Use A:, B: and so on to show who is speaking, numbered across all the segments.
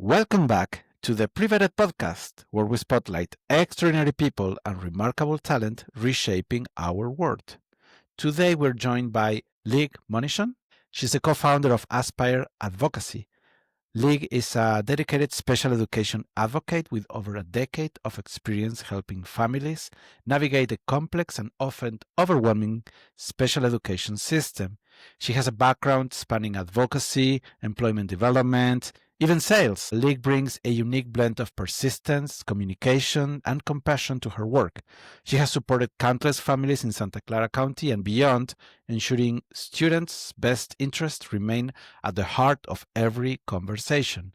A: Welcome back to the Privated Podcast, where we spotlight extraordinary people and remarkable talent reshaping our world. Today we're joined by Leigh Monichon. She's a co-founder of Aspire Advocacy. Leigh is a dedicated special education advocate with over a decade of experience helping families navigate the complex and often overwhelming special education system. She has a background spanning advocacy, employment development, even sales. Leigh brings a unique blend of persistence, communication, and compassion to her work. She has supported countless families in Santa Clara County and beyond, ensuring students' best interests remain at the heart of every conversation.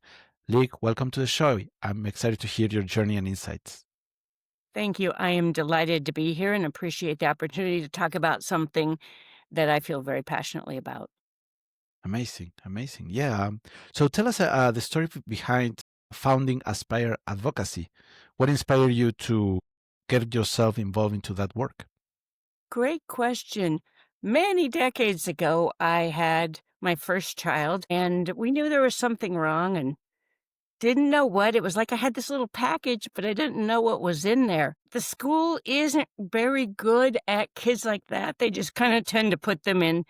A: Leigh, welcome to the show. I'm excited to hear your journey and insights.
B: Thank you. I am delighted to be here and appreciate the opportunity to talk about something that I feel very passionately about.
A: Amazing, amazing. Yeah. So tell us the story behind founding Aspire Advocacy. What inspired you to get yourself involved into that work?
B: Great question. Many decades ago, I had my first child, and we knew there was something wrong and didn't know what. It was like I had this little package, but I didn't know what was in there. The school isn't very good at kids like that. They just kind of tend to put them in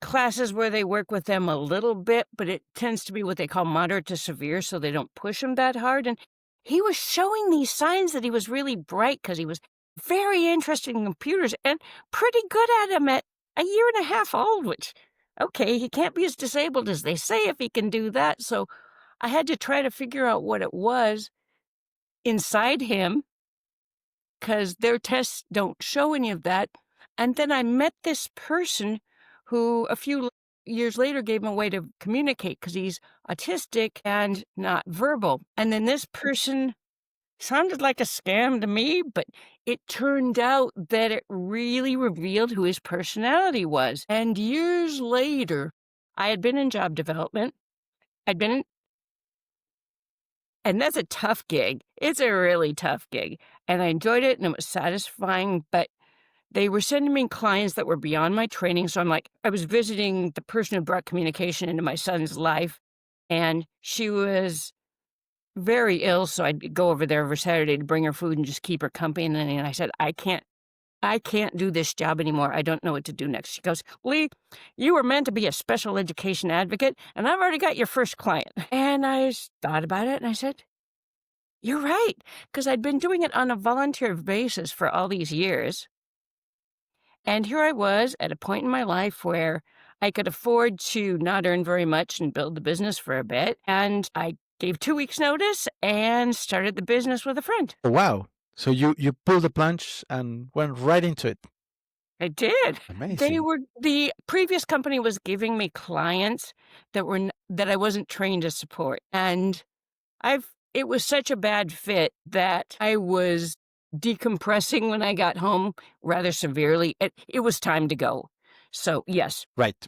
B: classes where they work with them a little bit, but it tends to be what they call moderate to severe, so they don't push him that hard. And he was showing these signs that he was really bright because he was very interested in computers and pretty good at them at a year and a half old, which, okay, he can't be as disabled as they say if he can do that. So I had to try to figure out what it was inside him because their tests don't show any of that. And then I met this person who a few years later gave him a way to communicate because he's autistic and not verbal. And then this person sounded like a scam to me, but it turned out that it really revealed who his personality was. And years later, I had been in job development. I'd been in, and that's a tough gig. It's a really tough gig. And I enjoyed it and it was satisfying, but they were sending me clients that were beyond my training, so I was visiting the person who brought communication into my son's life, and she was very ill, so I'd go over there every Saturday to bring her food and just keep her company, and then I said, I can't do this job anymore. I don't know what to do next." She goes, "Leigh, you were meant to be a special education advocate, and I've already got your first client." And I thought about it, and I said, "You're right," because I'd been doing it on a volunteer basis for all these years. And here I was at a point in my life where I could afford to not earn very much and build the business for a bit. And I gave 2 weeks' notice and started the business with a friend.
A: Oh, wow. So you pulled the plunge and went right into it.
B: I did.
A: Amazing.
B: The previous company was giving me clients that I wasn't trained to support. And it was such a bad fit that I was decompressing when I got home rather severely. It was time to go. So, yes.
A: Right.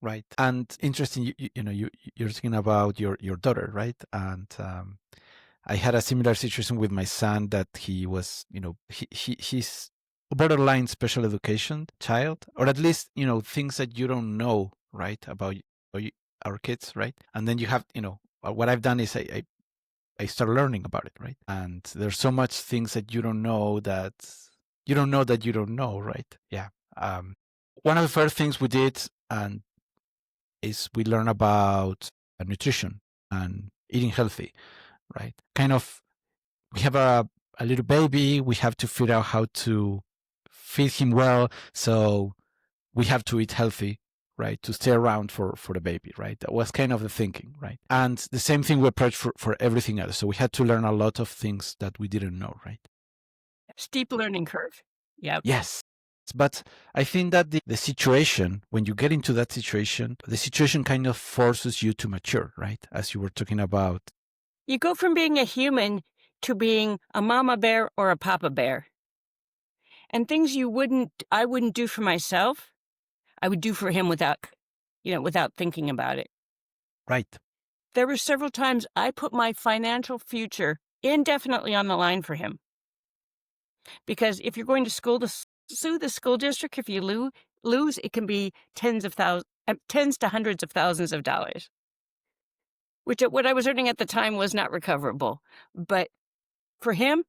A: Right. And interesting, you're thinking about your daughter, right? And I had a similar situation with my son that he was, he's a borderline special education child, or at least, things that you don't know, right, about our kids, right? And then you have, what I've done is I start learning about it, right? And there's so much things that you don't know that you don't know, right? Yeah. One of the first things we did and is we learn about nutrition and eating healthy, right? Kind of, we have a little baby, we have to figure out how to feed him well. So we have to eat healthy, right? To stay around for the baby, right? That was kind of the thinking, right? And the same thing we approached for everything else. So we had to learn a lot of things that we didn't know, right?
B: Steep learning curve. Yeah.
A: Yes. But I think that the situation, when you get into that situation, the situation kind of forces you to mature, right? As you were talking about.
B: You go from being a human to being a mama bear or a papa bear. And things I wouldn't do for myself, I would do for him without thinking about it.
A: Right.
B: There were several times I put my financial future indefinitely on the line for him. Because if you're going to school to sue the school district, if you lose, it can be tens to hundreds of thousands of dollars. which what I was earning at the time was not recoverable. But for him,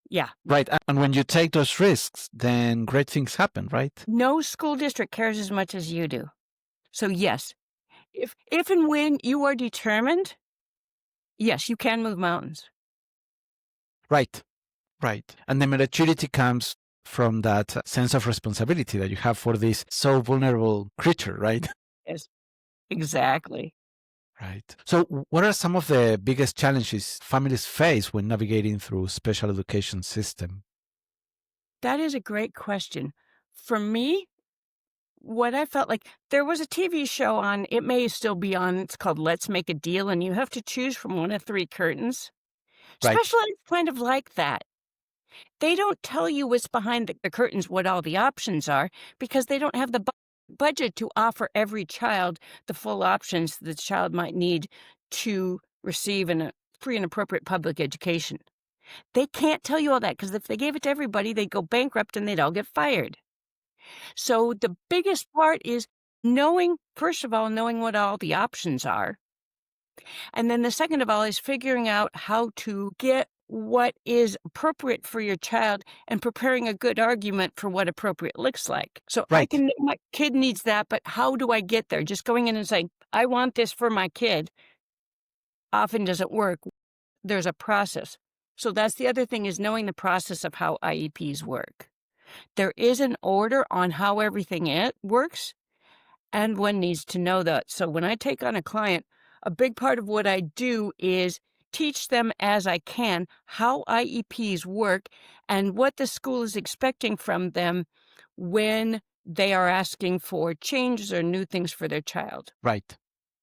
B: yeah.
A: Right. And when you take those risks, then great things happen, right?
B: No school district cares as much as you do. So yes, if and when you are determined, yes, you can move mountains.
A: Right. Right. And the maturity comes from that sense of responsibility that you have for this so vulnerable creature, right?
B: Yes, exactly.
A: Right. So, what are some of the biggest challenges families face when navigating through special education system?
B: That is a great question. For me, what I felt like there was a TV show on, it may still be on, it's called Let's Make a Deal, and you have to choose from one of three curtains.
A: Right.
B: Special ed's kind of like that. They don't tell you what's behind the curtains, what all the options are, because they don't have the budget to offer every child the full options the child might need to receive a free and appropriate public education. They can't tell you all that because if they gave it to everybody, they'd go bankrupt and they'd all get fired. So the biggest part is knowing, first of all, knowing what all the options are. And then the second of all is figuring out how to get what is appropriate for your child and preparing a good argument for what appropriate looks like. So I
A: Right.
B: can know my kid needs that, but how do I get there? Just going in and saying, I want this for my kid often doesn't work. There's a process. So that's the other thing is knowing the process of how IEPs work. There is an order on how everything works, and one needs to know that. So when I take on a client, a big part of what I do is teach them as I can how IEPs work and what the school is expecting from them when they are asking for changes or new things for their child.
A: Right.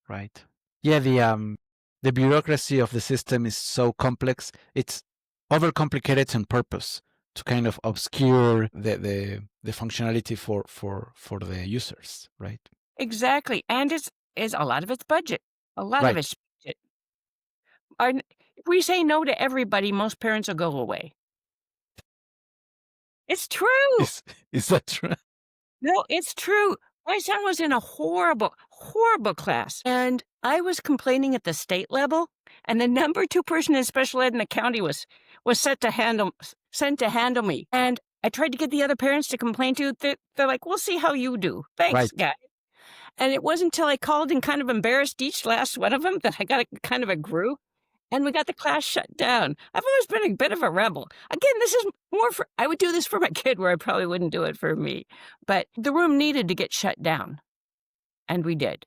A: Right. Yeah, the bureaucracy of the system is so complex. It's overcomplicated on purpose to kind of obscure the functionality for the users, right?
B: Exactly. And it's a lot of it's budget. A lot of
A: Right.
B: it's budget. If we say no to everybody, most parents will go away. It's true.
A: Is is that true?
B: No, it's true. My son was in a horrible, horrible class, and I was complaining at the state level, and the number 2 person in special ed in the county was sent to handle me. And I tried to get the other parents to complain too. They're like, "We'll see how you do. Thanks,
A: Right.
B: guy." And it wasn't until I called and kind of embarrassed each last one of them that I got a kind of a grew. And we got the class shut down. I've always been a bit of a rebel. Again, this is more for I would do this for my kid where I probably wouldn't do it for me. But the room needed to get shut down, and we did.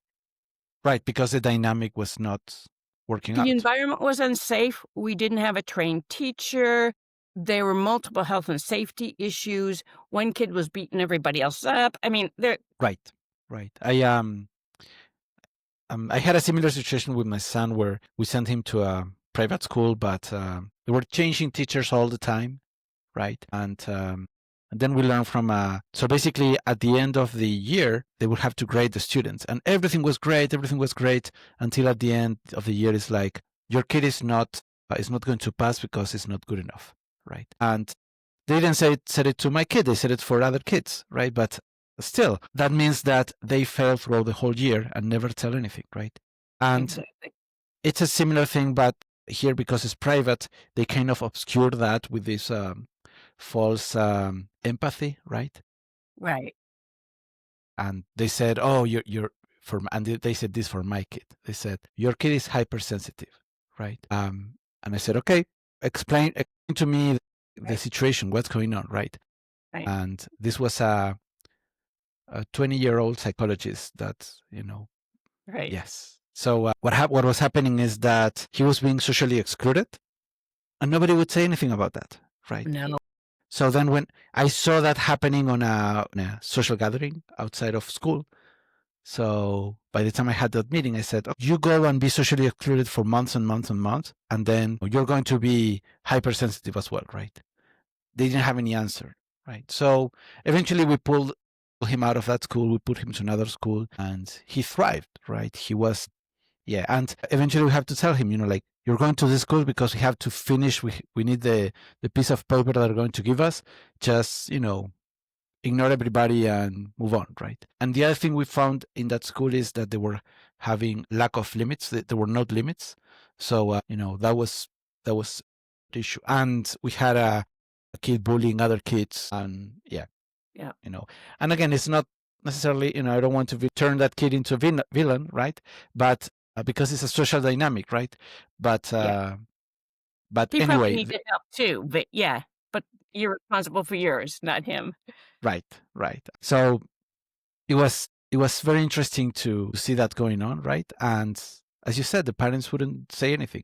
A: Right, because the dynamic was not working
B: The
A: out.
B: environment was unsafe. We didn't have a trained teacher. There were multiple health and safety issues. One kid was beating everybody else up. I mean, there
A: Right. Right. I had a similar situation with my son where we sent him to a private school, but they were changing teachers all the time, right? And then we learned from so basically at the end of the year they would have to grade the students, and everything was great, until at the end of the year it's like your kid is not going to pass because it's not good enough, right? And they didn't said it to my kid, they said it for other kids, right? But still, that means that they fail throughout the whole year and never tell anything, right? And
B: exactly.
A: it's a similar thing, but here because it's private, they kind of obscure that with this false empathy, right?
B: Right.
A: And they said, "Oh, you're for," and they said this for my kid. They said, "Your kid is hypersensitive," right? And I said, "Okay, explain to me the
B: Right.
A: situation. What's going on, right?"
B: Right.
A: And this was a 20-year-old psychologist that
B: Right.
A: yes. So what was happening is that he was being socially excluded, and nobody would say anything about that, right?
B: No.
A: So then when I saw that happening on a social gathering outside of school, so by the time I had that meeting, I said, "Oh, you go and be socially excluded for months and months and months, and then you're going to be hypersensitive as well, right?" They didn't have any answer, right? So eventually we pulled him out of that school, we put him to another school, and he thrived, right? He was, yeah. And eventually we have to tell him, like, you're going to this school because we have to finish, we need the piece of paper that they're going to give us. Just, ignore everybody and move on, right? And the other thing we found in that school is that they were having lack of limits. There were no limits. So, that was the issue. And we had a kid bullying other kids. And yeah,
B: Yeah.
A: and again, it's not necessarily, I don't want to turn that kid into a villain, right? But because it's a social dynamic, right? But
B: Yeah.
A: but
B: He probably
A: anyway,
B: needed help too, but yeah, but you're responsible for yours, not him.
A: right, right. So it was very interesting to see that going on, right? And as you said, the parents wouldn't say anything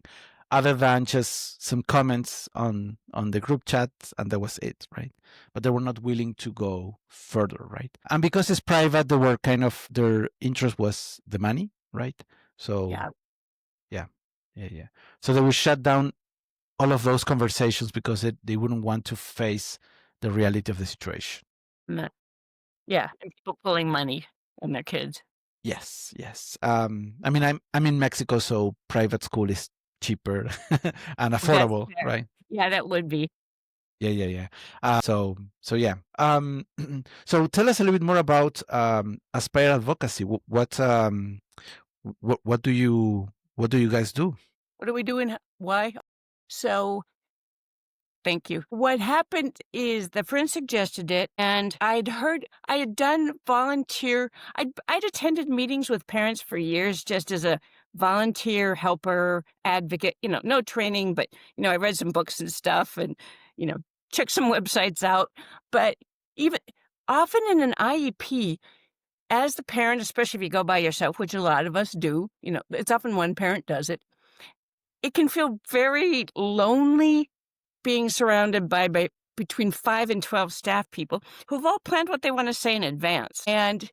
A: other than just some comments on the group chat, and that was it, right? But they were not willing to go further, right? And because it's private, they were kind of, their interest was the money, right? So
B: Yeah.
A: yeah, yeah, yeah. So they would shut down all of those conversations because they wouldn't want to face the reality of the situation.
B: No. Yeah, and people pulling money on their kids.
A: Yes, yes. I mean, I'm in Mexico, so private school is cheaper and
B: That's
A: affordable,
B: fair.
A: right?
B: Yeah, that would be.
A: Yeah, yeah, yeah. So yeah. So tell us a little bit more about Aspire Advocacy. What do you guys do?
B: What are we doing? Why? So thank you. What happened is the friend suggested it, and I had done volunteer. I'd attended meetings with parents for years just as a volunteer helper advocate, no training, but, I read some books and stuff and, you know, checked some websites out. But even often in an IEP, as the parent, especially if you go by yourself, which a lot of us do, it's often one parent does it, it can feel very lonely being surrounded by between 5 and 12 staff people who've all planned what they want to say in advance. And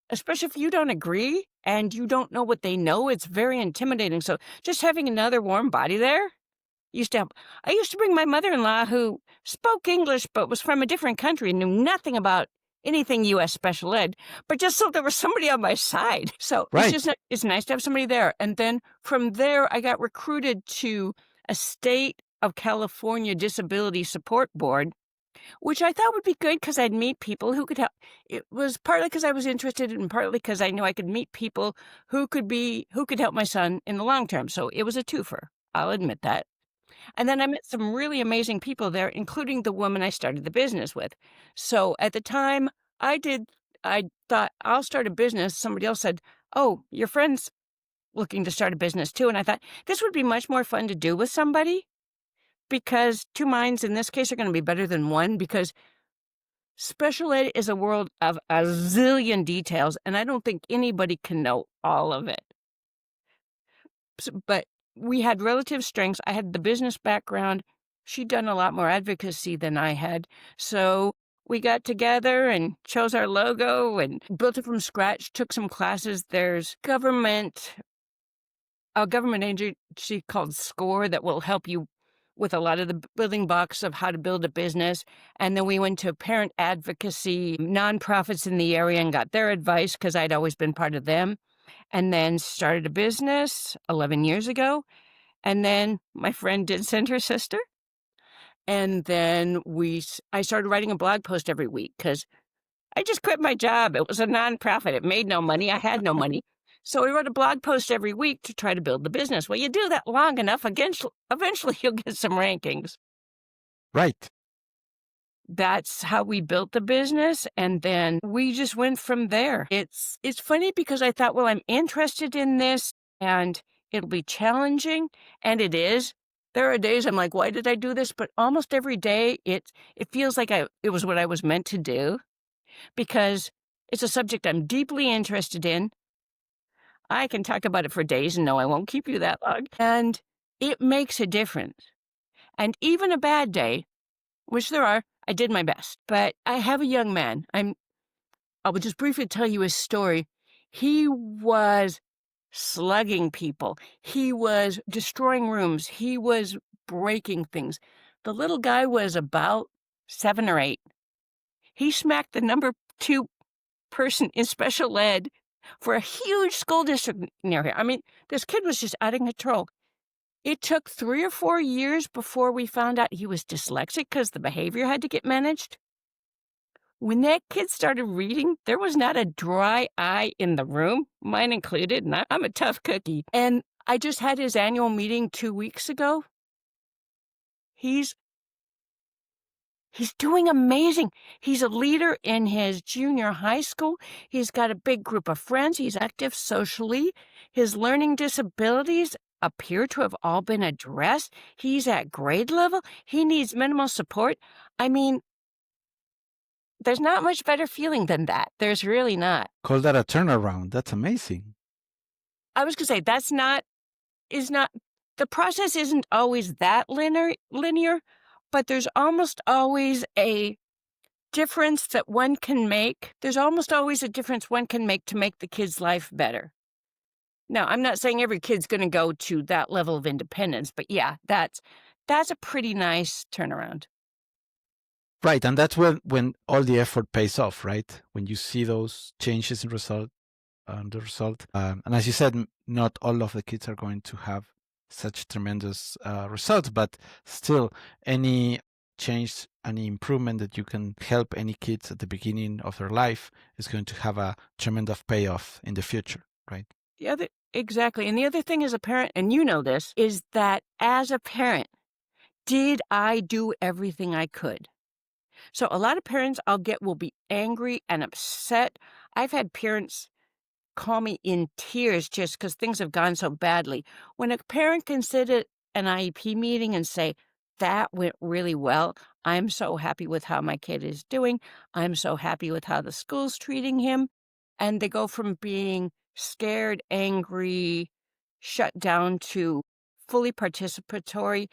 B: especially if you don't agree and you don't know what they know, it's very intimidating. So just having another warm body there used to help. I used to bring my mother-in-law who spoke English but was from a different country and knew nothing about anything U.S. special ed, but just so there was somebody on my side. So
A: Right,
B: it's nice to have somebody there. And then from there, I got recruited to a state of California Disability Support Board, which I thought would be good because I'd meet people who could help. It was partly because I was interested and partly because I knew I could meet people who could help my son in the long term. So it was a twofer. I'll admit that. And then I met some really amazing people there, including the woman I started the business with. So at the time I thought I'll start a business. Somebody else said, "Oh, your friend's looking to start a business too." And I thought this would be much more fun to do with somebody because two minds in this case are going to be better than one because special ed is a world of a zillion details, and I don't think anybody can know all of it. But we had relative strengths. I had the business background. She'd done a lot more advocacy than I had. So we got together and chose our logo and built it from scratch, took some classes. There's a government agency called SCORE that will help you with a lot of the building blocks of how to build a business. And then we went to parent advocacy, nonprofits in the area and got their advice because I'd always been part of them. And then started a business 11 years ago. And then my friend did send her sister. And then I started writing a blog post every week because I just quit my job. It was a nonprofit. It made no money. I had no money. So I wrote a blog post every week to try to build the business. Well, you do that long enough, eventually you'll get some rankings.
A: right.
B: That's how we built the business, and then we just went from there. It's funny because I thought, well, I'm interested in this, and it'll be challenging, and it is. There are days I'm like, why did I do this? But almost every day, it feels like it was what I was meant to do because it's a subject I'm deeply interested in. I can talk about it for days, and no, I won't keep you that long. And it makes a difference. And even a bad day, which there are, I did my best. But I have a young man. I will just briefly tell you his story. He was slugging people. He was destroying rooms. He was breaking things. The little guy was about 7 or 8. He smacked the number 2 person in special ed for a huge school district near here. I mean, this kid was just out of control. It took 3 or 4 years before we found out he was dyslexic because the behavior had to get managed. When that kid started reading, there was not a dry eye in the room, mine included, and I'm a tough cookie. And I just had his annual meeting 2 weeks ago. He's He's doing amazing. He's a leader in his junior high school. He's got a big group of friends. He's active socially. His learning disabilities appear to have all been addressed. He's at grade level. He needs minimal support. I mean, there's not much better feeling than that. There's really not.
A: Call that a turnaround. That's amazing.
B: I was gonna say is not the process isn't always that linear, but there's almost always a difference that one can make. There's almost always a difference one can make to make the kid's life better. Now, I'm not saying every kid's gonna go to that level of independence, but yeah, that's a pretty nice turnaround.
A: Right. And that's when all the effort pays off, right? When you see those changes in the result. And as you said, not all of the kids are going to have such tremendous results, but still, any change, any improvement that you can help any kids at the beginning of their life is going to have a tremendous payoff in the future, right?
B: Exactly. And the other thing as a parent, and you know this, is that as a parent, did I do everything I could? So a lot of parents I'll get will be angry and upset. I've had parents call me in tears just because things have gone so badly. When a parent can sit at an IEP meeting and say, "That went really well. I'm so happy with how my kid is doing. I'm so happy with how the school's treating him." And they go from being scared, angry, shut down to fully participatory.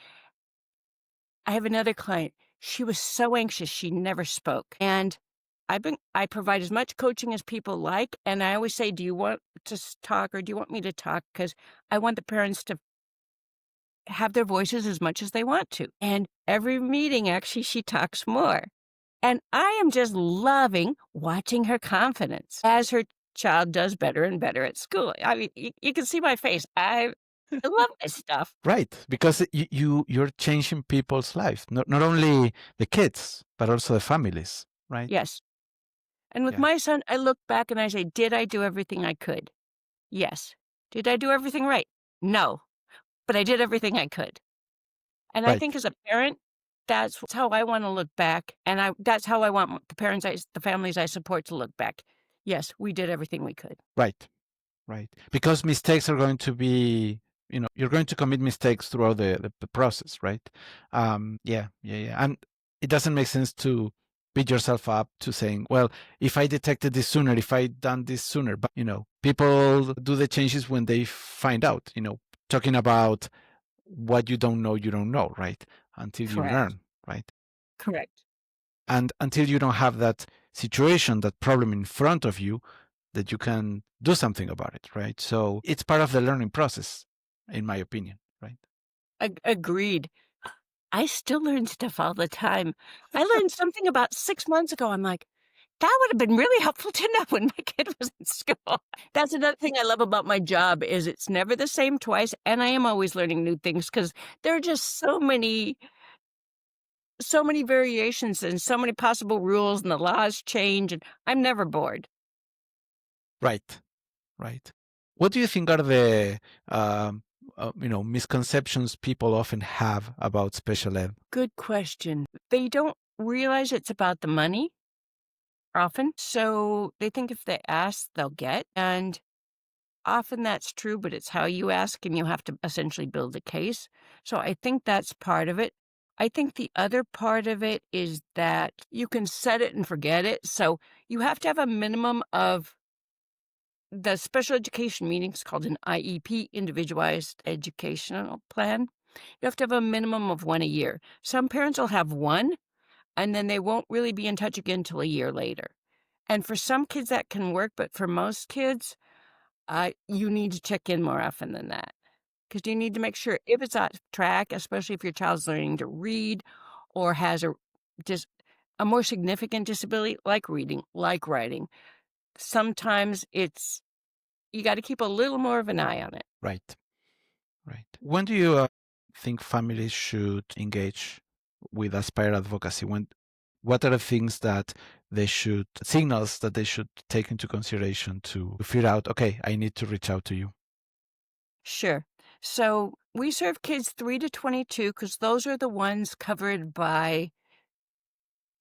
B: I have another client. She was so anxious, she never spoke. And I provide as much coaching as people like, and I always say, "Do you want to talk or do you want me to talk?" Because I want the parents to have their voices as much as they want to. And every meeting, actually, she talks more. And I am just loving watching her confidence as her child does better and better at school. I mean, you can see my face. I love this stuff.
A: Right, because you're changing people's life, not only the kids, but also the families, right?
B: Yes. And with
A: Yeah,
B: my son, I look back and I say, "Did I do everything I could?" Yes. Did I do everything right? No, but I did everything I could. And I think
A: right,
B: as a parent, that's how I wanna look back, and that's how I want the families I support to look back. Yes, we did everything we could.
A: right. Right. Because mistakes are going to be, you're going to commit mistakes throughout the process, right? Yeah. And it doesn't make sense to beat yourself up to saying, well, if I detected this sooner, if I done this sooner, but, people do the changes when they find out, talking about what you don't know, right? Until you
B: Correct.
A: learn, right?
B: Correct.
A: And until you don't have that situation, that problem in front of you, that you can do something about it, right? So it's part of the learning process, in my opinion, right?
B: Agreed. I still learn stuff all the time. I learned something about 6 months ago. I'm like, "That would have been really helpful to know when my kid was in school." That's another thing I love about my job is it's never the same twice, and I am always learning new things because there are just so many variations and so many possible rules, and the laws change, and I'm never bored.
A: Right, right. What do you think are the misconceptions people often have about special ed?
B: Good question. They don't realize it's about the money often, so they think if they ask, they'll get, and often that's true, but it's how you ask, and you have to essentially build a case. So I think that's part of it. I think the other part of it is that you can set it and forget it. So you have to have a minimum of the special education meetings called an IEP, Individualized Educational Plan. You have to have a minimum of one a year. Some parents will have one, and then they won't really be in touch again till a year later. And for some kids that can work, but for most kids, you need to check in more often than that because you need to make sure if it's off track, especially if your child's learning to read or has just a more significant disability like reading, like writing. Sometimes you got to keep a little more of an eye on it.
A: Right, right. When do you think families should engage with Aspire Advocacy? What are the things that they should signals that they should take into consideration to figure out, okay, I need to reach out to you?
B: Sure. So we serve kids 3 to 22 because those are the ones covered by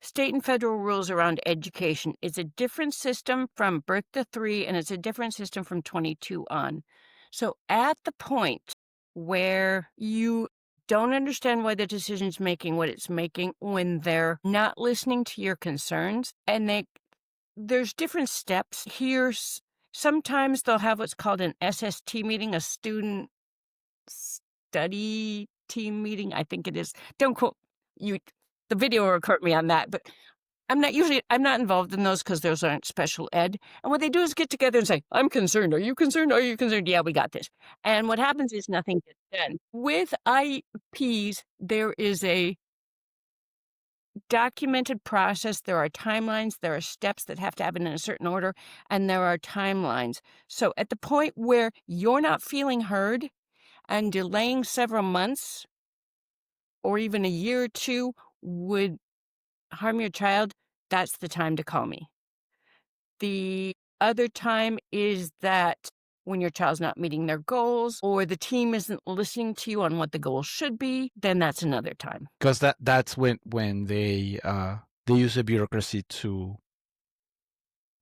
B: state and federal rules around education. It's a different system from birth to 3, and it's a different system from 22 on. So at the point where you don't understand why the decision's making what it's making, when they're not listening to your concerns, and there's different steps. Sometimes they'll have what's called an SST meeting, a student study team meeting, I think it is. Don't quote you. The video will record me on that, but I'm not involved in those because those aren't special ed. And what they do is get together and say, "I'm concerned. Are you concerned? Are you concerned? Yeah, we got this." And what happens is nothing gets done. With IEPs, there is a documented process. There are timelines. There are steps that have to happen in a certain order, and there are timelines. So at the point where you're not feeling heard and delaying several months or even a year or 2 would harm your child, that's the time to call me. The other time is that when your child's not meeting their goals or the team isn't listening to you on what the goals should be, then that's another time.
A: Because that's when they use a bureaucracy to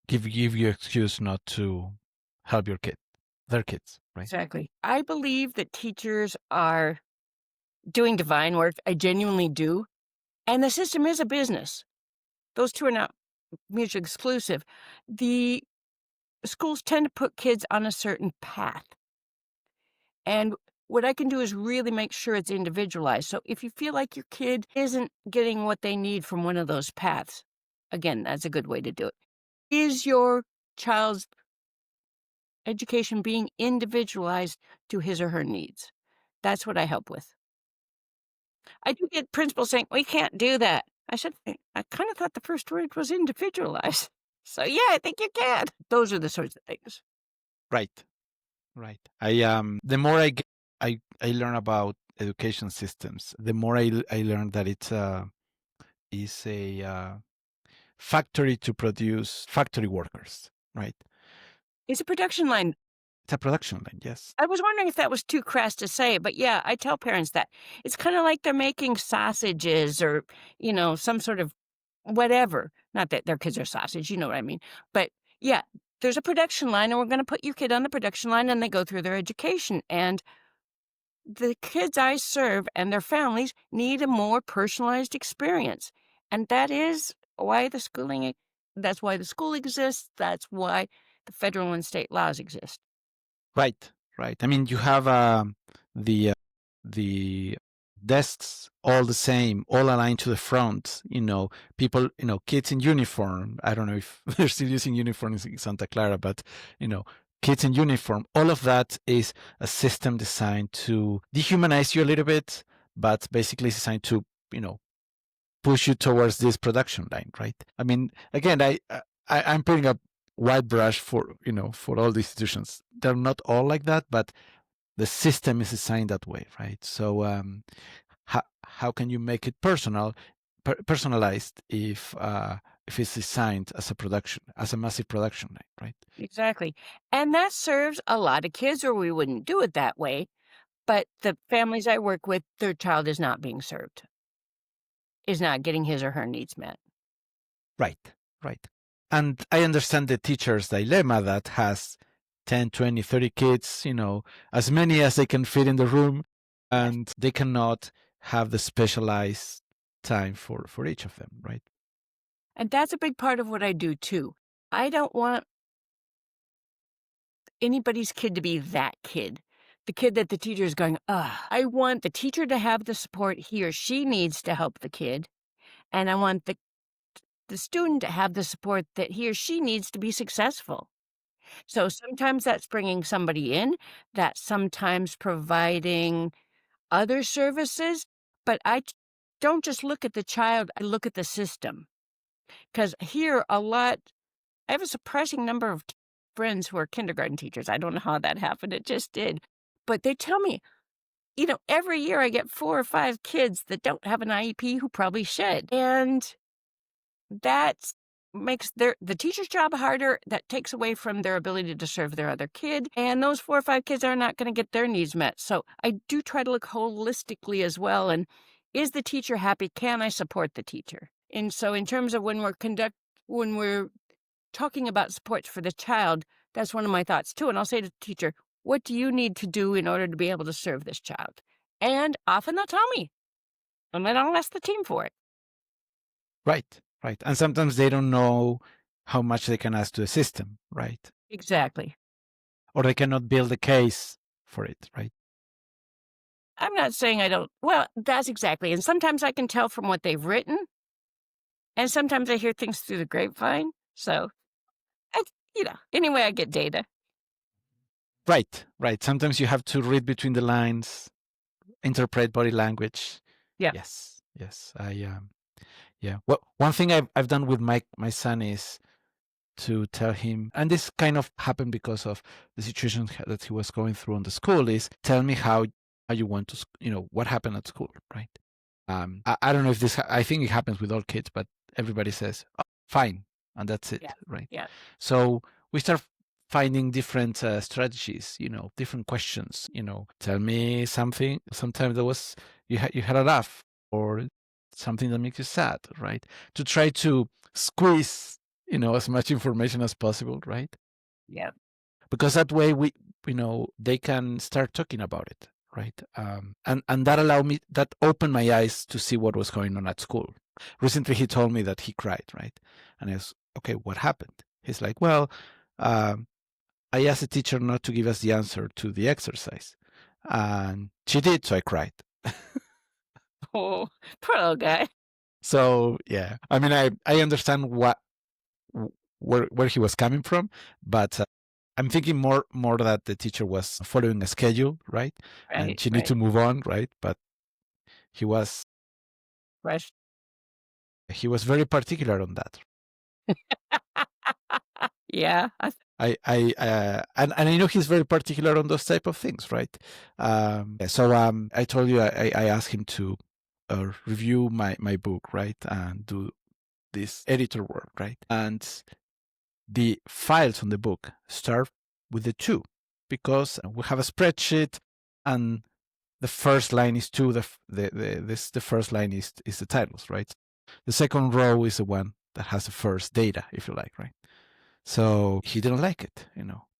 A: give you excuse not to help their kids, right?
B: Exactly. I believe that teachers are doing divine work. I genuinely do. And the system is a business. Those two are not mutually exclusive. The schools tend to put kids on a certain path. And what I can do is really make sure it's individualized. So if you feel like your kid isn't getting what they need from one of those paths, again, that's a good way to do it. Is your child's education being individualized to his or her needs? That's what I help with. I do get principals saying, "We can't do that." I said, I kind of thought the first word was individualized. So yeah, I think you can. Those are the sorts of things.
A: Right. Right. The more I learn about education systems, the more I learn that it's is a factory to produce factory workers, right?
B: It's a production line.
A: It's a production line, yes.
B: I was wondering if that was too crass to say, but yeah, I tell parents that. It's kinda like they're making sausages or, some sort of whatever. Not that their kids are sausage, you know what I mean. But yeah, there's a production line, and we're gonna put your kid on the production line, and they go through their education. And the kids I serve and their families need a more personalized experience. And that's why the school exists. That's why the federal and state laws exist.
A: Right, right. I mean, you have the the desks all the same, all aligned to the front. People, kids in uniform. I don't know if they're still using uniforms in Santa Clara, but you know, kids in uniform. All of that is a system designed to dehumanize you a little bit, but basically it's designed to, push you towards this production line, right? I mean, again, I'm putting a wide brush for all the institutions. They're not all like that, but the system is designed that way, right? So how can you make it personalized if it's designed as a massive production line, right?
B: Exactly. And that serves a lot of kids, or we wouldn't do it that way. But the families I work with, their child is not being served, is not getting his or her needs met.
A: Right, right. And I understand the teacher's dilemma that has 10, 20, 30 kids, as many as they can fit in the room,
B: Yes.
A: and they cannot have the specialized time for each of them, right?
B: And that's a big part of what I do too. I don't want anybody's kid to be that kid. The kid that the teacher is going, ugh. I want the teacher to have the support he or she needs to help the kid. And I want the student to have the support that he or she needs to be successful. So sometimes that's bringing somebody in, that's sometimes providing other services, but don't just look at the child, I look at the system. Because here, I have a surprising number of friends who are kindergarten teachers. I don't know how that happened, it just did. But they tell me, every year I get 4 or 5 kids that don't have an IEP who probably should. And that's makes the teacher's job harder. That takes away from their ability to serve their other kid, and those 4 or 5 kids are not gonna get their needs met. So I do try to look holistically as well, and is the teacher happy? Can I support the teacher? And so in terms of when we're talking about supports for the child, that's one of my thoughts too, and I'll say to the teacher, "What do you need to do in order to be able to serve this child?" And often they'll tell me, and then I'll ask the team for it.
A: Right, right. And sometimes they don't know how much they can ask to the system, right?
B: Exactly.
A: Or they cannot build a case for it, right?
B: I'm not saying I don't well, that's exactly, and sometimes I can tell from what they've written, and sometimes I hear things through the grapevine, so, I anyway, I get data.
A: Right, right. Sometimes you have to read between the lines, interpret body language.
B: Yeah,
A: Yes, yes. Yeah. Well, one thing I've done with my son is to tell him, and this kind of happened because of the situation that he was going through on the school, is tell me how you want to, what happened at school, right? I don't know if I think it happens with all kids, but everybody says, "Oh, fine," and that's it,
B: yeah,
A: right?
B: yeah,
A: So we start finding different strategies, different questions. Tell me something. Sometimes there was you had a laugh or something that makes you sad, right? To try to squeeze as much information as possible, right?
B: yeah,
A: Because that way they can start talking about it, right? And that opened my eyes to see what was going on at school. Recently he told me that he cried, right? And I was, okay, what happened? He's like, well, um, I asked the teacher not to give us the answer to the exercise, and she did, so I cried.
B: Oh, poor little guy.
A: So yeah, I mean, I understand where he was coming from, but I'm thinking more that the teacher was following a schedule, right? And
B: Right,
A: she needed
B: right,
A: to move on, right? But he was
B: fresh.
A: he was very particular on that.
B: Yeah,
A: And I know he's very particular on those type of things, right? So I told you I asked him to review my book, right, and do this editor work, right, and the files on the book start with the two because we have a spreadsheet and the first line is two. The first line is the titles, right? The second row is the one that has the first data, if you like, right? So he didn't like it,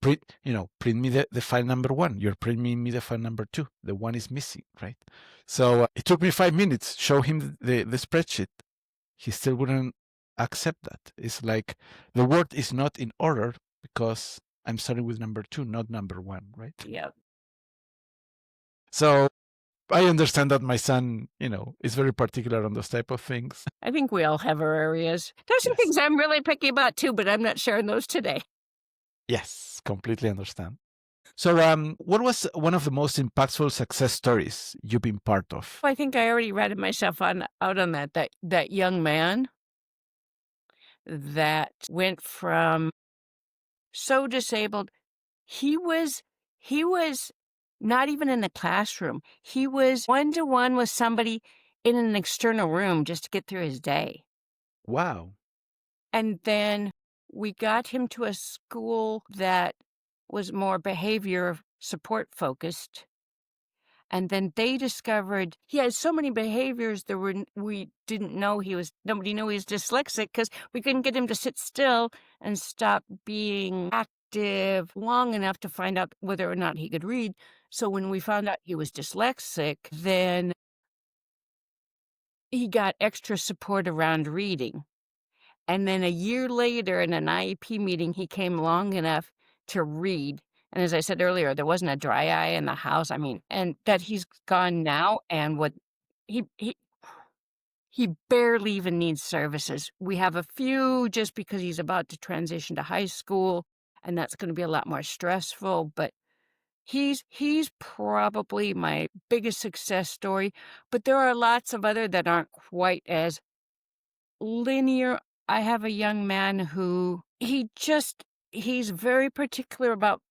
A: print me the file number one. You're printing me the file number two. The one is missing, right? So it took me 5 minutes, show him the spreadsheet. He still wouldn't accept that. It's like the word is not in order because I'm starting with number two, not number one, right?
B: yeah.
A: So I understand that my son, is very particular on those type of things.
B: I think we all have our areas. There's some
A: Yes.
B: things I'm really picky about too, but I'm not sharing those today.
A: Yes, completely understand. So, what was one of the most impactful success stories you've been part of?
B: I think I already ratted myself out on that young man that went from so disabled. He was he was not even in the classroom. He was one-to-one with somebody in an external room just to get through his day.
A: Wow.
B: And then we got him to a school that was more behavior support focused. And then they discovered he had so many behaviors that we didn't know nobody knew he was dyslexic because we couldn't get him to sit still and stop being active long enough to find out whether or not he could read. So when we found out he was dyslexic, then he got extra support around reading. And then a year later in an IEP meeting, he came long enough to read. And as I said earlier, there wasn't a dry eye in the house. I mean, and that he's gone now and what he he he barely even needs services. We have a few just because he's about to transition to high school, and that's going to be a lot more stressful, but he's probably my biggest success story, but there are lots of other that aren't quite as linear. I have a young man who he's very particular about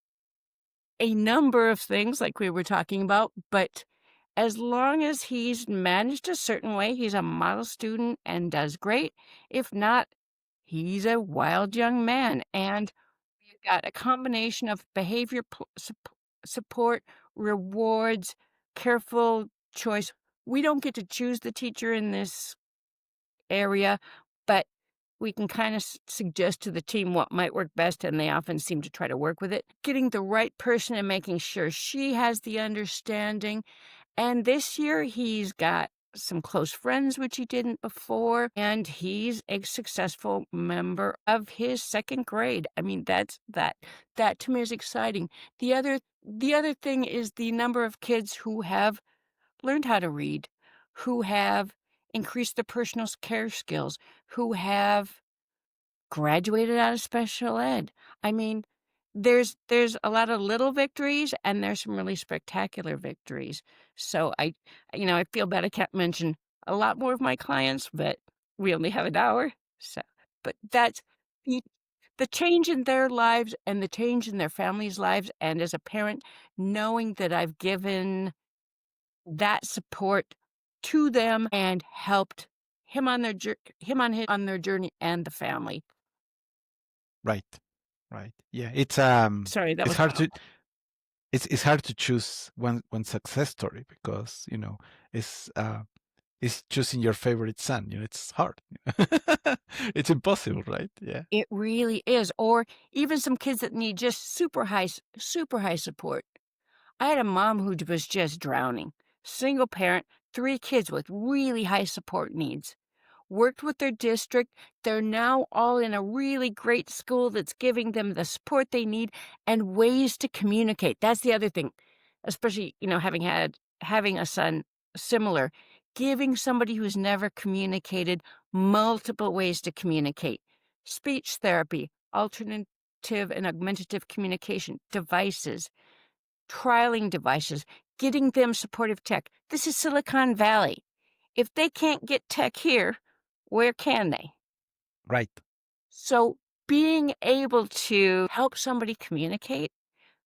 B: a number of things like we were talking about, but as long as he's managed a certain way, he's a model student and does great. If not, He's a wild young man, and we've got a combination of behavior support, rewards, careful choice. We don't get to choose the teacher in this area, but we can kind of suggest to the team what might work best, and they often seem to try to work with it. Getting the right person and making sure she has the understanding. And this year, he's got some close friends, which he didn't before, and he's a successful member of his second grade. I mean, that to me is exciting. The other thing is the number of kids who have learned how to read, who have increased their personal care skills, who have graduated out of special ed. I mean, there's a lot of little victories and there's some really spectacular victories. So I feel bad I can't mention a lot more of my clients, but we only have an hour. So, but that's the the change in their lives and the change in their families' lives, and as a parent, knowing that I've given that support to them and helped him on their on their journey and the family.
A: Right. Right. Yeah.
B: Sorry, that
A: It's
B: was a
A: hard
B: lot.
A: to it's hard to choose one success story because it's it's choosing your favorite son. It's hard. It's impossible, right? Yeah.
B: It really is, or even some kids that need just super high support. I had a mom who was just drowning. Single parent, 3 kids with really high support needs. Worked with their district. They're now all in a really great school that's giving them the support they need and ways to communicate. That's the other thing, especially, having a son similar, giving somebody who's never communicated multiple ways to communicate. Speech therapy, alternative and augmentative communication, devices, trialing devices, getting them supportive tech. This is Silicon Valley. If they can't get tech here, where can they?
A: Right.
B: So being able to help somebody communicate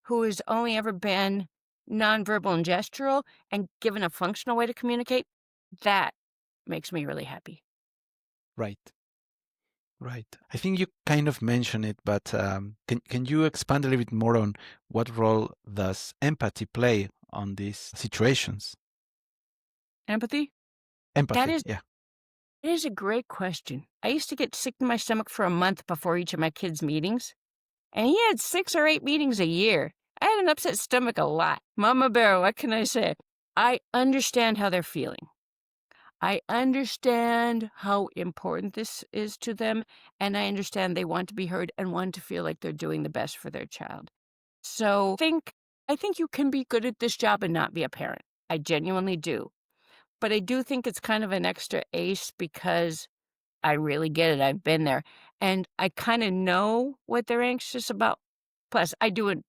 B: who has only ever been nonverbal and gestural and given a functional way to communicate, that makes me really happy.
A: Right. Right. I think you kind of mentioned it, but can you expand a little bit more on what role does empathy play on these situations?
B: Empathy? That
A: Empathy.
B: is
A: Yeah.
B: it is a great question. I used to get sick in my stomach for a month before each of my kids' meetings, and he had 6 or 8 meetings a year. I had an upset stomach a lot. Mama bear, what can I say? I understand how they're feeling. I understand how important this is to them, and I understand they want to be heard and want to feel like they're doing the best for their child. So, I think you can be good at this job and not be a parent. I genuinely do. But I do think it's kind of an extra ace because I really get it. I've been there, and I kinda know what they're anxious about. Plus, I do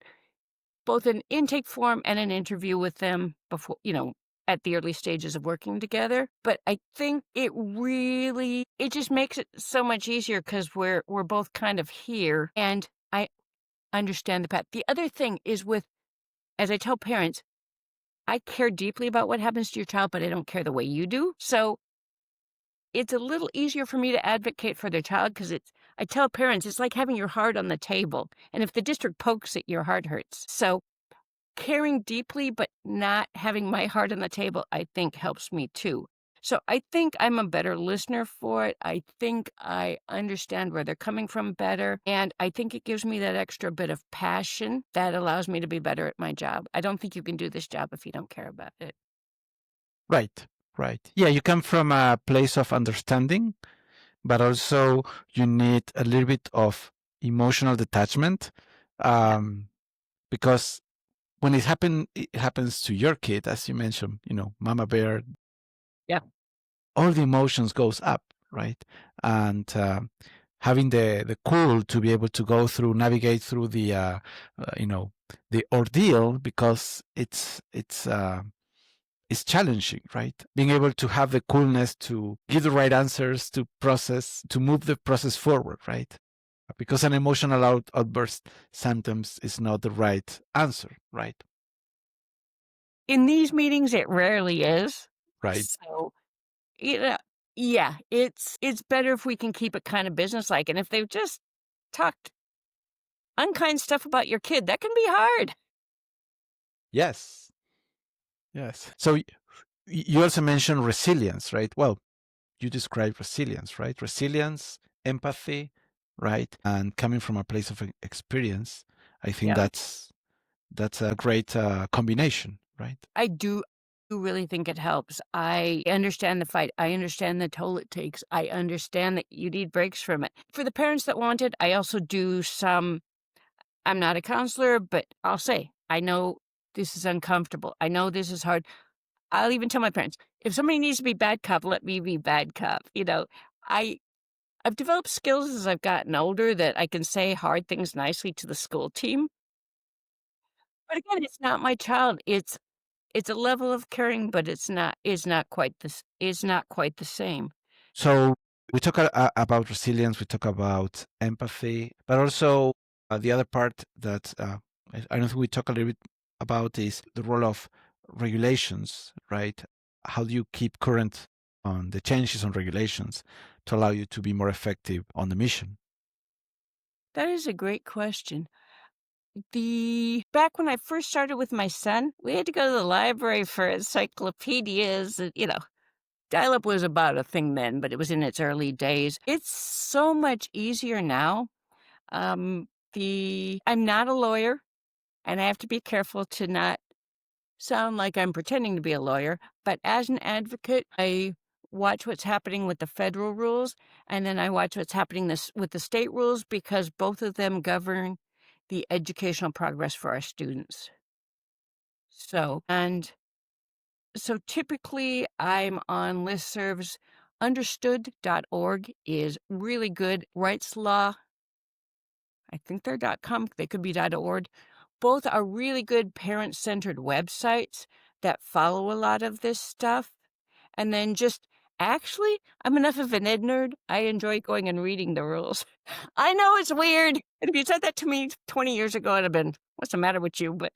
B: both an intake form and an interview with them before, at the early stages of working together. But I think it just makes it so much easier because we're both kind of here, and I understand the path. The other thing is as I tell parents, I care deeply about what happens to your child, but I don't care the way you do. So it's a little easier for me to advocate for their child because I tell parents it's like having your heart on the table. And if the district pokes it, your heart hurts. So caring deeply, but not having my heart on the table, I think helps me too. So I think I'm a better listener for it. I think I understand where they're coming from better. And I think it gives me that extra bit of passion that allows me to be better at my job. I don't think you can do this job if you don't care about it.
A: Right. Right. Yeah. You come from a place of understanding, but also you need a little bit of emotional detachment,
B: Yeah.
A: um, because when it happens to your kid, as you mentioned, mama bear,
B: Yeah.
A: all the emotions goes up, right? And having the cool to be able to navigate through the ordeal because it's challenging, right? Being able to have the coolness to give the right answers, to move the process forward, right? Because an emotional outburst sometimes is not the right answer, right?
B: In these meetings, it rarely is.
A: Right.
B: So, you know, Yeah, it's better if we can keep it kinda businesslike, and if they've just talked unkind stuff about your kid, that can be hard.
A: Yes. Yes. So you also mentioned resilience, right? Well, you describe resilience, right? Resilience, empathy, right? And coming from a place of experience, I think
B: Yeah.
A: that's a great combination, right?
B: I do really think it helps. I understand the fight. I understand the toll it takes. I understand that you need breaks from it. For the parents that want it, I also do some I'm not a counselor, but I'll say, "I know this is uncomfortable. I know this is hard." I'll even tell my parents, "If somebody needs to be bad cop, let me be bad cop." I I've developed skills as I've gotten older that I can say hard things nicely to the school team. But again, it's not my child. It's a level of caring, but it's not quite the same.
A: So we talk about resilience, we talk about empathy, but also the other part that I don't think we talk a little bit about is the role of regulations, right? How do you keep current on the changes on regulations to allow you to be more effective on the mission?
B: That is a great question. The back when I first started with my son, we had to go to the library for encyclopedias, dial-up was about a thing then, but it was in its early days. It's so much easier now. I'm not a lawyer, and I have to be careful to not sound like I'm pretending to be a lawyer, but as an advocate, I watch what's happening with the federal rules, and then I watch what's happening with the state rules because both of them govern the educational progress for our students. So typically I'm on listservs. Understood.org is really good. Rights Law, I think they're .com, they could be .org. Both are really good parent-centered websites that follow a lot of this stuff. And then just actually, I'm enough of an ed nerd, I enjoy going and reading the rules. I know it's weird, and if you said that to me 20 years ago, I'd have been, "What's the matter with you?" But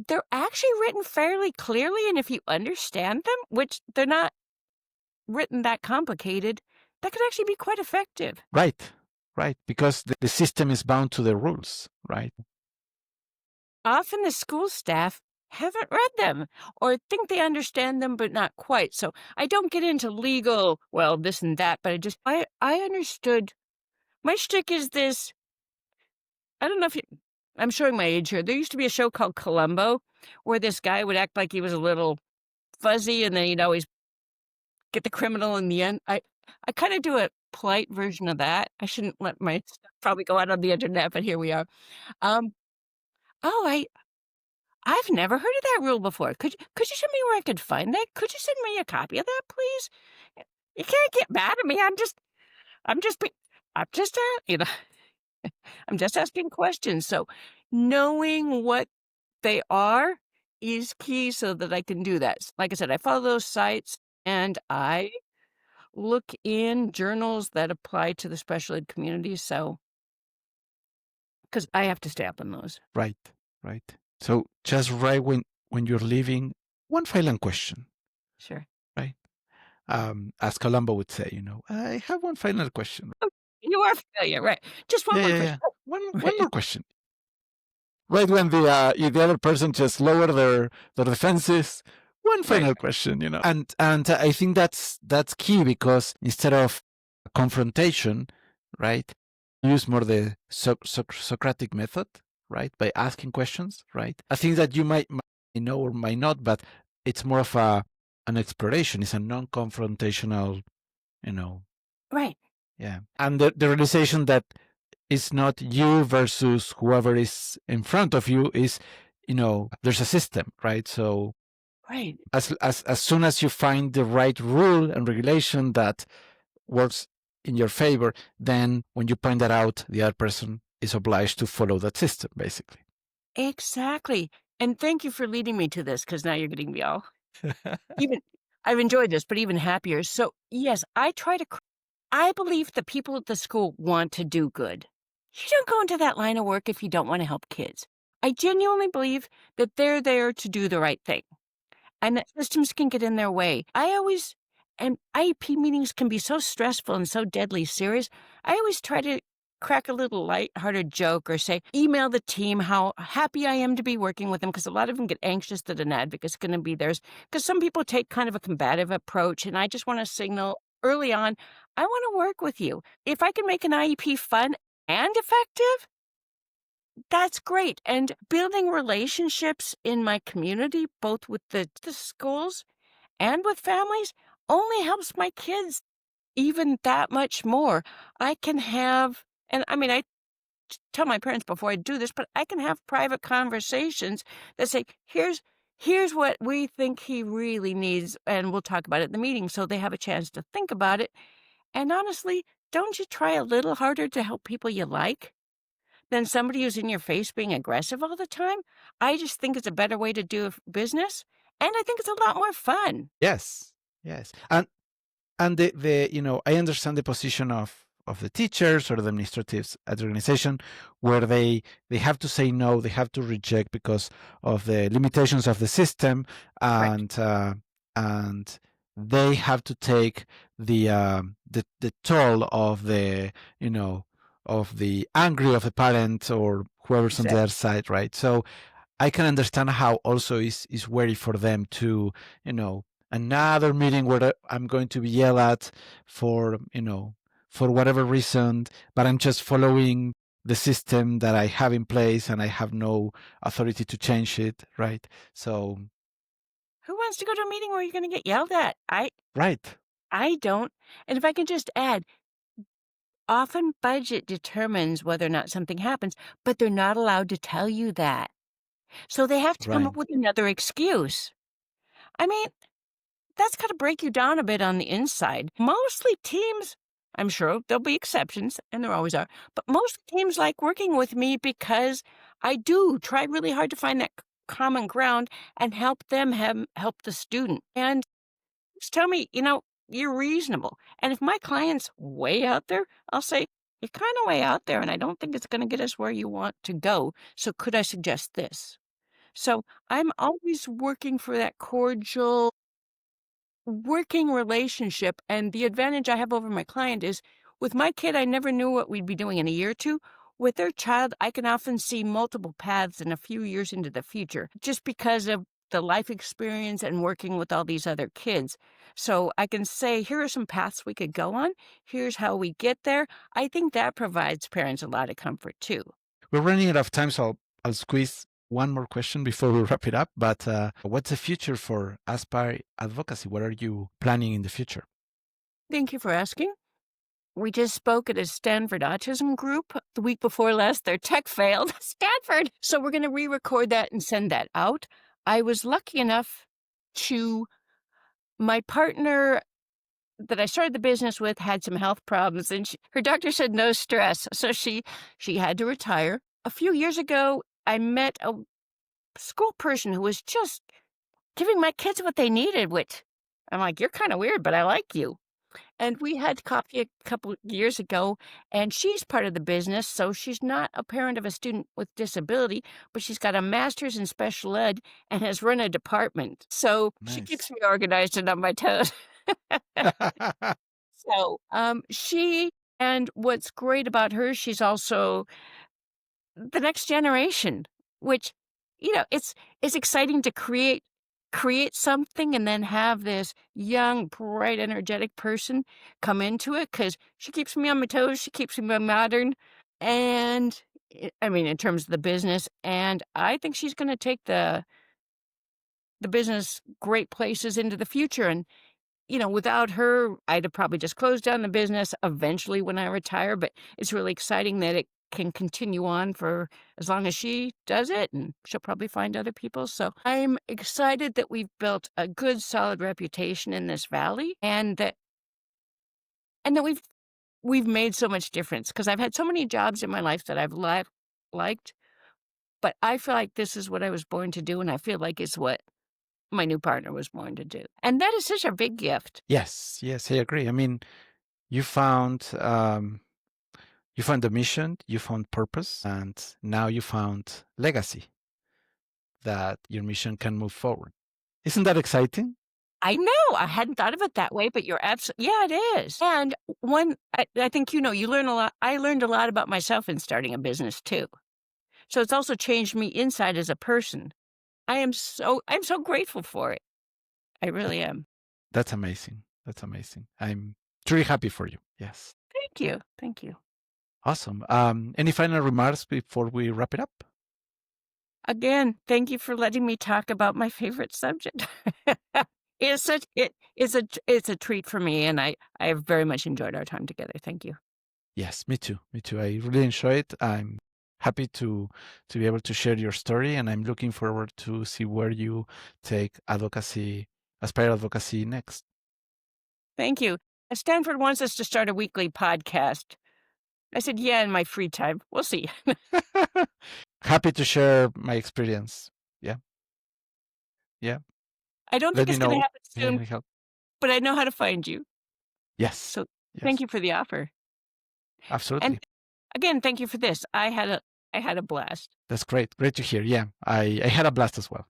B: they're actually written fairly clearly, and if you understand them, which they're not written that complicated, that could actually be quite effective.
A: Right, right, because the system is bound to the rules, right?
B: Often the school staff haven't read them or think they understand them, but not quite. So I don't get into legal, well, this and that, but I understood. My shtick is this. I don't know if you, I'm showing my age here. There used to be a show called Columbo where this guy would act like he was a little fuzzy and then he'd always get the criminal in the end. I kind of do a polite version of that. I shouldn't let my stuff probably go out on the internet, but here we are. Um, oh, I've never heard of that rule before. Could you show me where I could find that? Could you send me a copy of that, please? You can't get mad at me. I'm just be I'm just I'm just asking questions. So knowing what they are is key so that I can do that. Like I said, I follow those sites and I look in journals that apply to the special ed community. So because I have to stay up on those.
A: Right, right. So just right when you're leaving, one final question,
B: Sure.
A: right? As Columbo would say, I have one final question.
B: Oh, you are familiar, right? Just one
A: Yeah,
B: more
A: yeah,
B: question.
A: yeah.
B: Oh,
A: One
B: right.
A: more question. Right when the other person just lower their defenses. One
B: Right.
A: final question, and I think that's key because instead of confrontation, right, use more the Socratic method, right, by asking questions, right. I think that you might know or might not, but it's more of an exploration. It's a non-confrontational, you know,
B: Right.
A: yeah, and the realization that it's not you versus whoever is in front of you is there's a system, right? So
B: Right.
A: as soon as you find the right rule and regulation that works in your favor, then when you point that out, the other person is obliged to follow that system, basically.
B: Exactly. And thank you for leading me to this because now you're getting me all even I've enjoyed this, but even happier. So, yes, I believe the people at the school want to do good. You don't go into that line of work if you don't want to help kids. I genuinely believe that they're there to do the right thing and that systems can get in their way. I always And IEP meetings can be so stressful and so deadly serious. I always try to crack a little light-hearted joke or say, email the team how happy I am to be working with them because a lot of them get anxious that an advocate's going to be theirs. Because some people take kind of a combative approach, and I just want to signal early on, I want to work with you. If I can make an IEP fun and effective, that's great. And building relationships in my community, both with the schools and with families, only helps my kids even that much more. I can have, and I mean, I tell my parents before I do this, but I can have private conversations that say, here's what we think he really needs, and we'll talk about it in the meeting so they have a chance to think about it. And honestly, don't you try a little harder to help people you like than somebody who's in your face being aggressive all the time? I just think it's a better way to do business, and I think it's a lot more fun.
A: Yes, yes. And the I understand the position of the teachers or the administratives at the organization, where they have to say no, they have to reject because of the limitations of the system,
B: Right.
A: and they have to take the toll of the you know of the angry of the parent or whoever's on the other
B: Exactly.
A: side, right? So I can understand how also is worry for them to, you know, another meeting where I'm going to be yelled at for, for whatever reason, but I'm just following the system that I have in place and I have no authority to change it, right? So,
B: Who wants to go to a meeting where you're gonna get yelled at?
A: right,
B: I don't. And if I can just add, often budget determines whether or not something happens, but they're not allowed to tell you that. So they have to come
A: right.
B: up with another excuse. I mean, that's gotta break you down a bit on the inside. Mostly teams, I'm sure there'll be exceptions, and there always are, but most teams like working with me because I do try really hard to find that common ground and help them help the student. And just tell me, you're reasonable. And if my client's way out there, I'll say, you're kind of way out there, and I don't think it's going to get us where you want to go. So could I suggest this? So I'm always working for that cordial working relationship. And the advantage I have over my client is with my kid, I never knew what we'd be doing in a year or two. With their child, I can often see multiple paths in a few years into the future just because of the life experience and working with all these other kids. So I can say, here are some paths we could go on. Here's how we get there. I think that provides parents a lot of comfort too.
A: We're running out of time, so I'll squeeze one more question before we wrap it up. But what's the future for Aspire Advocacy? What are you planning in the future?
B: Thank you for asking. We just spoke at a Stanford autism group the week before last. Their tech failed. Stanford! So we're going to re record that and send that out. I was lucky enough to, my partner that I started the business with had some health problems, and her doctor said no stress. So she had to retire. A few years ago, I met a school person who was just giving my kids what they needed, which I'm like, you're kind of weird, but I like you. And we had coffee a couple years ago, and she's part of the business, so she's not a parent of a student with disability, but she's got a master's in special ed and has run a department. So she
A: Nice.
B: keeps me organized and on my toes. So, she and what's great about her, she's also the next generation, which, it's exciting to create something and then have this young, bright, energetic person come into it because she keeps me on my toes, she keeps me modern, and, I mean, in terms of the business, and I think she's gonna take the business great places into the future, and without her, I'd have probably just closed down the business eventually when I retire, but it's really exciting that it can continue on for as long as she does it, and she'll probably find other people. So I'm excited that we've built a good, solid reputation in this valley and that we've made so much difference because I've had so many jobs in my life that I've liked, but I feel like this is what I was born to do, and I feel like it's what my new partner was born to do. And that is such a big gift.
A: Yes, yes, I agree. I mean, you found you found the mission, you found purpose, and now you found legacy that your mission can move forward. Isn't that exciting?
B: I know, I hadn't thought of it that way, but you're absolutely yeah, it is. And one I think, you learn a lot I learned a lot about myself in starting a business too. So it's also changed me inside as a person. I'm so grateful for it. I
A: That,
B: really am.
A: that's amazing. That's amazing. I'm truly happy for you. Yes.
B: Thank
A: Yeah.
B: you. Thank you.
A: Awesome. Any final remarks before we wrap it up?
B: Again, thank you for letting me talk about my favorite subject. It's a treat for me, and I have very much enjoyed our time together. Thank you.
A: Yes, me too. Me too. I really enjoy it. I'm happy to be able to share your story, and I'm looking forward to see where you take advocacy, Aspire Advocacy next.
B: Thank you. Stanford wants us to start a weekly podcast. I said, "Yeah, in my free time. We'll see."
A: Happy to share my experience. Yeah, yeah.
B: I don't
A: Let
B: think
A: me
B: it's gonna
A: know
B: happen
A: if I
B: soon,
A: can help.
B: but I know how to find you.
A: Yes,
B: So, thank
A: yes,
B: you for the offer. And
A: absolutely.
B: again, thank you for this. I had a blast.
A: That's great. Great to hear. Yeah, I had a blast as well.